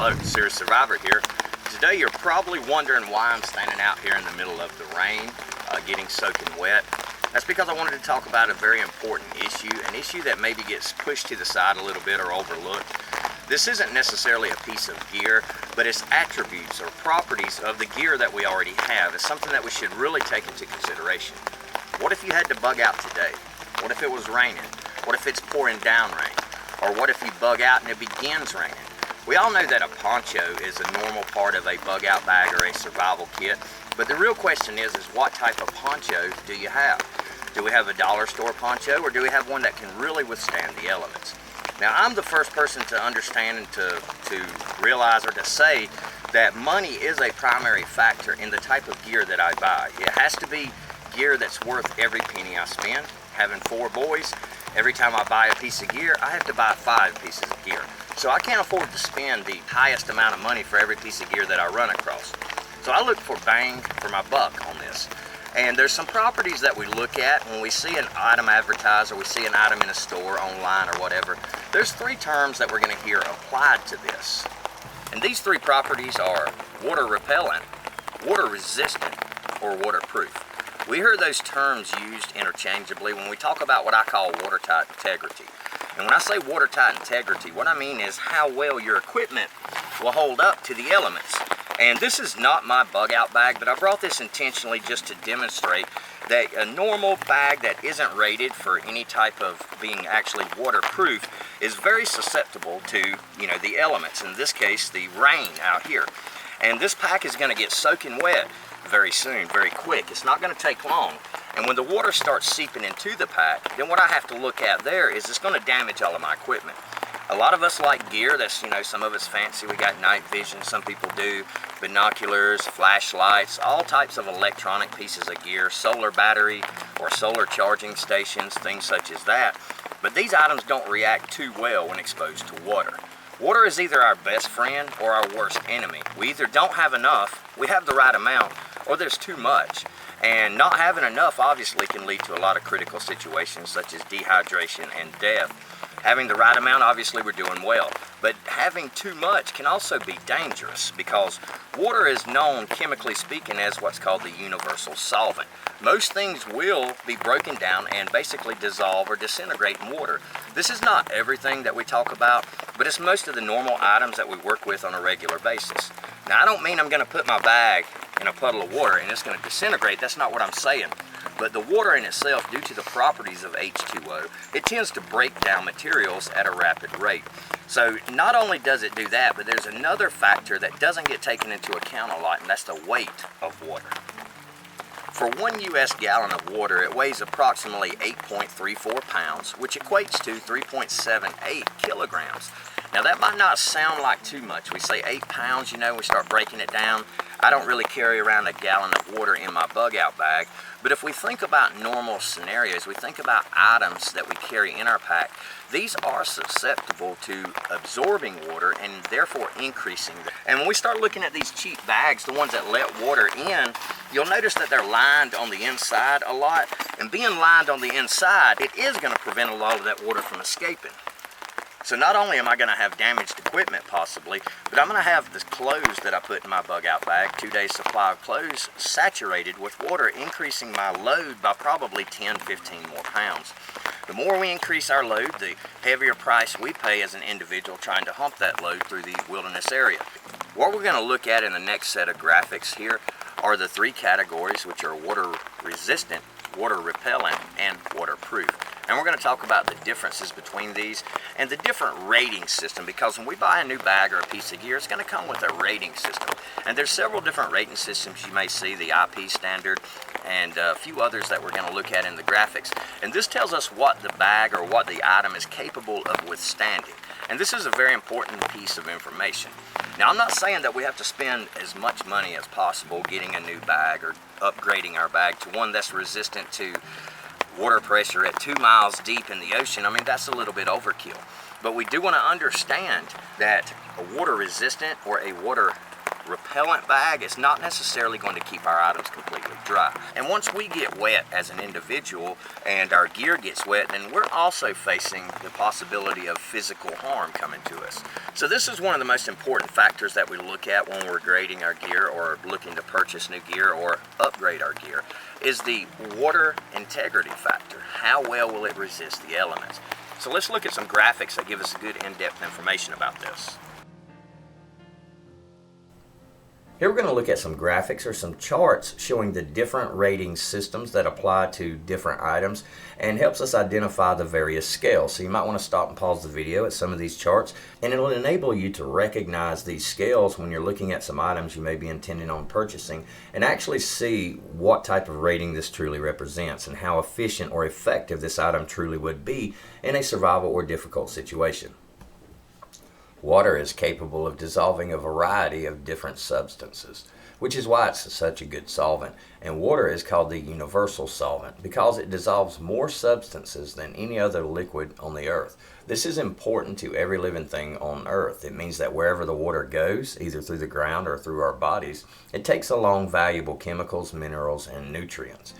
Hello, Serious Survivor here. Today you're probably wondering why I'm standing out here in the middle of the rain, getting soaking wet. That's because I wanted to talk about a very important issue, an issue that maybe gets pushed to the side a little bit or overlooked. This isn't necessarily a piece of gear, but it's attributes or properties of the gear that we already have. It's something that we should really take into consideration. What if you had to bug out today? What if it was raining? What if it's pouring down rain? Or what if you bug out and it begins raining? We all know that a poncho is a normal part of a bug out bag or a survival kit, but the real question is what type of poncho do you have? Do we have a dollar store poncho, or do we have one that can really withstand the elements? Now, I'm the first person to understand and to realize or to say that money is a primary factor in the type of gear that I buy. It has to be gear that's worth every penny I spend. Having 4 boys, every time I buy a piece of gear, I have to buy 5 pieces of gear. So I can't afford to spend the highest amount of money for every piece of gear that I run across. So I look for bang for my buck on this. And there's some properties that we look at when we see an item advertised or we see an item in a store, online, or whatever. There's 3 terms that we're going to hear applied to this. And these 3 properties are water repellent, water resistant, or waterproof. We hear those terms used interchangeably when we talk about what I call watertight integrity. And when I say watertight integrity, what I mean is how well your equipment will hold up to the elements. And this is not my bug out bag, but I brought this intentionally just to demonstrate that a normal bag that isn't rated for any type of being actually waterproof is very susceptible to, the elements. In this case, the rain out here. And this pack is going to get soaking wet very soon, very quick. It's not going to take long. And when the water starts seeping into the pack, then what I have to look at there is it's going to damage all of my equipment. A lot of us like gear that's, some of it's fancy. We got night vision, some people do, binoculars, flashlights, all types of electronic pieces of gear, solar battery or solar charging stations, things such as that. But these items don't react too well when exposed to water. Water is either our best friend or our worst enemy. We either don't have enough, we have the right amount, or there's too much. And not having enough obviously can lead to a lot of critical situations such as dehydration and death. Having the right amount, obviously we're doing well. But having too much can also be dangerous because water is known, chemically speaking, as what's called the universal solvent. Most things will be broken down and basically dissolve or disintegrate in water. This is not everything that we talk about, but it's most of the normal items that we work with on a regular basis. Now, I don't mean I'm going to put my bag in a puddle of water and it's going to disintegrate. That's not what I'm saying. But the water in itself, due to the properties of H2O, it tends to break down materials at a rapid rate. So not only does it do that, but there's another factor that doesn't get taken into account a lot, and that's the weight of water. For 1 US gallon of water, it weighs approximately 8.34 pounds, which equates to 3.78 kilograms. Now that might not sound like too much. We say 8 pounds, we start breaking it down. I don't really carry around a gallon of water in my bug out bag. But if we think about normal scenarios, we think about items that we carry in our pack, these are susceptible to absorbing water and therefore increasing. And when we start looking at these cheap bags, the ones that let water in, you'll notice that they're lined on the inside a lot. And being lined on the inside, it is going to prevent a lot of that water from escaping. So not only am I going to have damaged equipment possibly, but I'm going to have the clothes that I put in my bug out bag, 2 days supply of clothes, saturated with water, increasing my load by probably 10, 15 more pounds. The more we increase our load, the heavier price we pay as an individual trying to hump that load through the wilderness area. What we're going to look at in the next set of graphics here are the 3 categories, which are water resistant, water repellent, and waterproof. And we're going to talk about the differences between these and the different rating system, because when we buy a new bag or a piece of gear, it's going to come with a rating system. And there's several different rating systems you may see, the IP standard and a few others that we're going to look at in the graphics. And this tells us what the bag or what the item is capable of withstanding. And this is a very important piece of information. Now, I'm not saying that we have to spend as much money as possible getting a new bag or upgrading our bag to one that's resistant to water pressure at 2 miles deep in the ocean. I mean, that's a little bit overkill. But we do want to understand that a water resistant or a water repellent bag is not necessarily going to keep our items completely dry. And once we get wet as an individual and our gear gets wet, then we're also facing the possibility of physical harm coming to us. So this is one of the most important factors that we look at when we're grading our gear or looking to purchase new gear or upgrade our gear, is the water integrity factor. How well will it resist the elements? So let's look at some graphics that give us good in-depth information about this. Here we're going to look at some graphics or some charts showing the different rating systems that apply to different items and helps us identify the various scales. So you might want to stop and pause the video at some of these charts, and it'll enable you to recognize these scales when you're looking at some items you may be intending on purchasing and actually see what type of rating this truly represents and how efficient or effective this item truly would be in a survival or difficult situation. Water is capable of dissolving a variety of different substances, which is why it's such a good solvent. And water is called the universal solvent because it dissolves more substances than any other liquid on the earth. This is important to every living thing on earth. It means that wherever the water goes, either through the ground or through our bodies, it takes along valuable chemicals, minerals, and nutrients.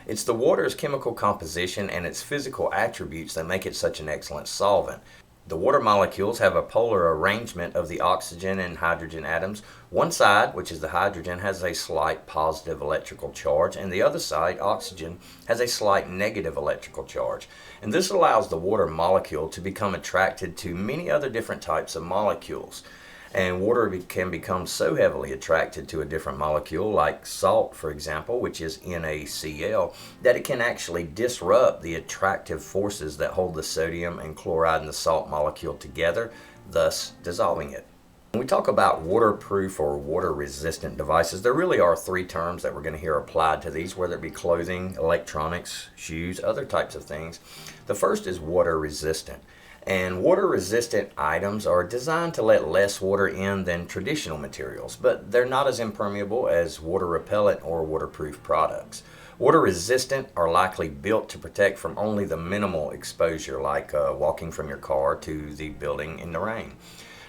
It's the water's chemical composition and its physical attributes that make it such an excellent solvent. The water molecules have a polar arrangement of the oxygen and hydrogen atoms. One side, which is the hydrogen, has a slight positive electrical charge, and the other side, oxygen, has a slight negative electrical charge. And this allows the water molecule to become attracted to many other different types of molecules. And water can become so heavily attracted to a different molecule, like salt, for example, which is NaCl, that it can actually disrupt the attractive forces that hold the sodium and chloride in the salt molecule together, thus dissolving it. When we talk about waterproof or water-resistant devices, there really are three terms that we're going to hear applied to these, whether it be clothing, electronics, shoes, other types of things. The first is water-resistant. And water-resistant items are designed to let less water in than traditional materials, but they're not as impermeable as water-repellent or waterproof products. Water-resistant are likely built to protect from only the minimal exposure, like walking from your car to the building in the rain.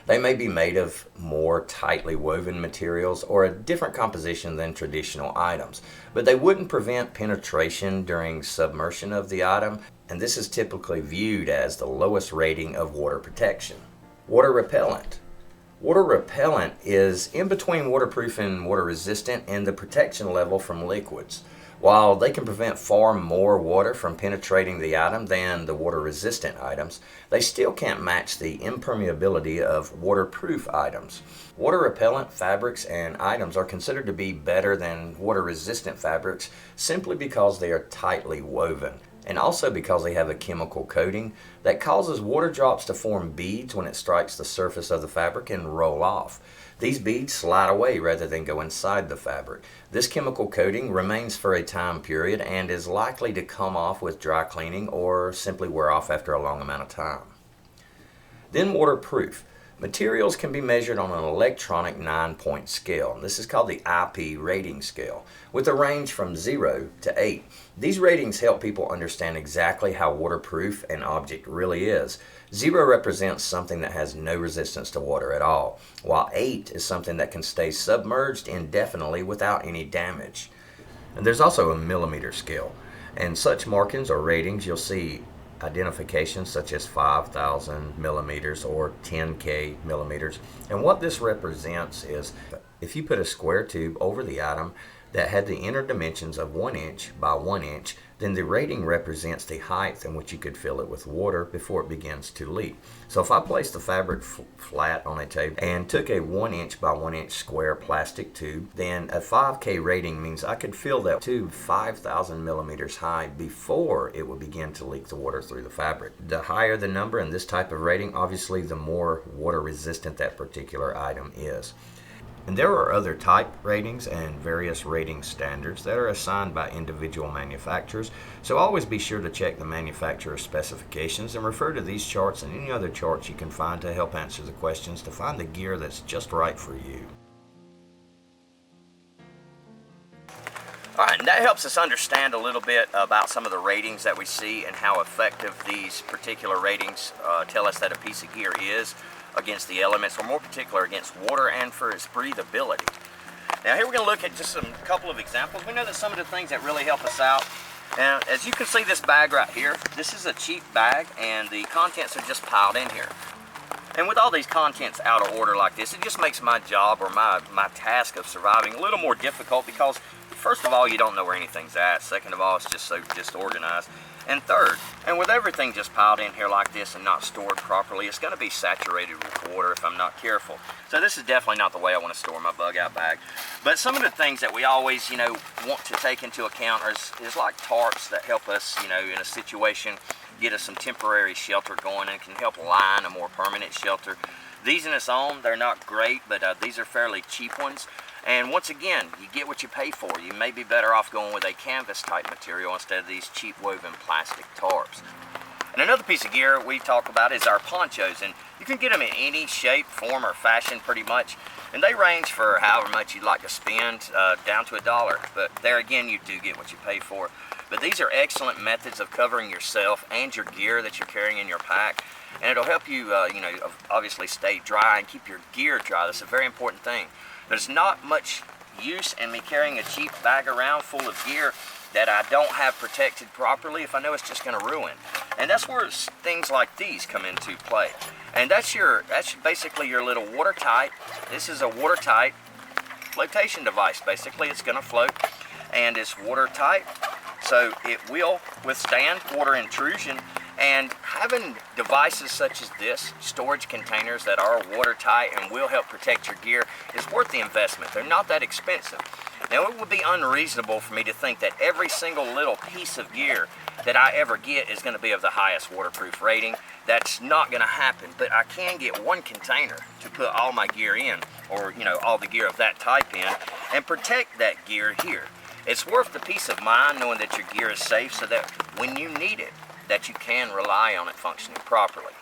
They may be made of more tightly woven materials or a different composition than traditional items, but they wouldn't prevent penetration during submersion of the item, and this is typically viewed as the lowest rating of water protection. Water repellent. Water repellent is in between waterproof and water resistant in the protection level from liquids. While they can prevent far more water from penetrating the item than the water-resistant items, they still can't match the impermeability of waterproof items. Water-repellent fabrics and items are considered to be better than water-resistant fabrics simply because they are tightly woven, and also because they have a chemical coating that causes water drops to form beads when it strikes the surface of the fabric and roll off. These beads slide away rather than go inside the fabric. This chemical coating remains for a time period and is likely to come off with dry cleaning or simply wear off after a long amount of time. Then waterproof. Materials can be measured on an electronic 9-point scale. This is called the IP rating scale, with a range from 0 to 8. These ratings help people understand exactly how waterproof an object really is. 0 represents something that has no resistance to water at all, while 8 is something that can stay submerged indefinitely without any damage. And there's also a millimeter scale, and such markings or ratings you'll see identifications such as 5,000 millimeters or 10K millimeters. And what this represents is if you put a square tube over the item that had the inner dimensions of 1 inch by 1 inch, then the rating represents the height in which you could fill it with water before it begins to leak. So if I placed the fabric flat on a table and took a 1 inch by 1 inch square plastic tube, then a 5K rating means I could fill that tube 5,000 millimeters high before it would begin to leak the water through the fabric. The higher the number in this type of rating, obviously the more water resistant that particular item is. And there are other type ratings and various rating standards that are assigned by individual manufacturers, so always be sure to check the manufacturer's specifications and refer to these charts and any other charts you can find to help answer the questions to find the gear that's just right for you. Alright, and that helps us understand a little bit about some of the ratings that we see and how effective these particular ratings tell us that a piece of gear is. against the elements, or more particular against water and for its breathability. Now here we're going to look at just a couple of examples. We know that some of the things that really help us out. Now, as you can see, this bag right here, this is a cheap bag, and the contents are just piled in here. And with all these contents out of order like this, it just makes my job or my task of surviving a little more difficult, because first of all, you don't know where anything's at. Second of all, it's just so disorganized. And third, and with everything just piled in here like this and not stored properly, it's going to be saturated with water if I'm not careful. So this is definitely not the way I want to store my bug out bag. But some of the things that we always, want to take into account is like tarps that help us, in a situation, get us some temporary shelter going, and can help line a more permanent shelter. These in its own, they're not great, but these are fairly cheap ones. And once again, you get what you pay for. You may be better off going with a canvas type material instead of these cheap woven plastic tarps. And another piece of gear we talk about is our ponchos, and you can get them in any shape, form, or fashion pretty much. And they range for however much you'd like to spend, down to $1. But there again, you do get what you pay for. But these are excellent methods of covering yourself and your gear that you're carrying in your pack. And it'll help you, obviously stay dry and keep your gear dry. That's a very important thing. There's not much use in me carrying a cheap bag around full of gear that I don't have protected properly if I know it's just going to ruin. And that's where things like these come into play. And that's basically your little watertight. This is a watertight flotation device. Basically, it's going to float, and it's watertight, so it will withstand water intrusion. And having devices such as this, storage containers that are watertight and will help protect your gear, is worth the investment. They're not that expensive. Now, it would be unreasonable for me to think that every single little piece of gear that I ever get is going to be of the highest waterproof rating. That's not going to happen, but I can get one container to put all my gear in, or all the gear of that type in, and protect that gear here. It's worth the peace of mind knowing that your gear is safe, so that when you need it, that you can rely on it functioning properly.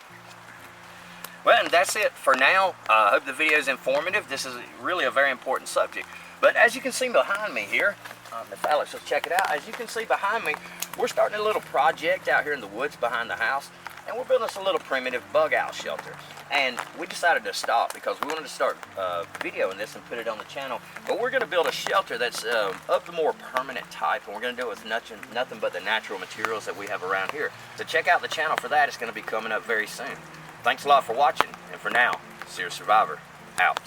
Well, and that's it for now. I hope the video is informative. This is really a very important subject. But as you can see behind me here, if Alex will check it out, as you can see behind me, we're starting a little project out here in the woods behind the house, and we're building us a little primitive bug out shelter. And we decided to stop because we wanted to start videoing this and put it on the channel. But we're going to build a shelter that's of the more permanent type, and we're going to do it with nothing but the natural materials that we have around here. So check out the channel for that. It's going to be coming up very soon. Thanks a lot for watching, and for now, Seer Survivor, out.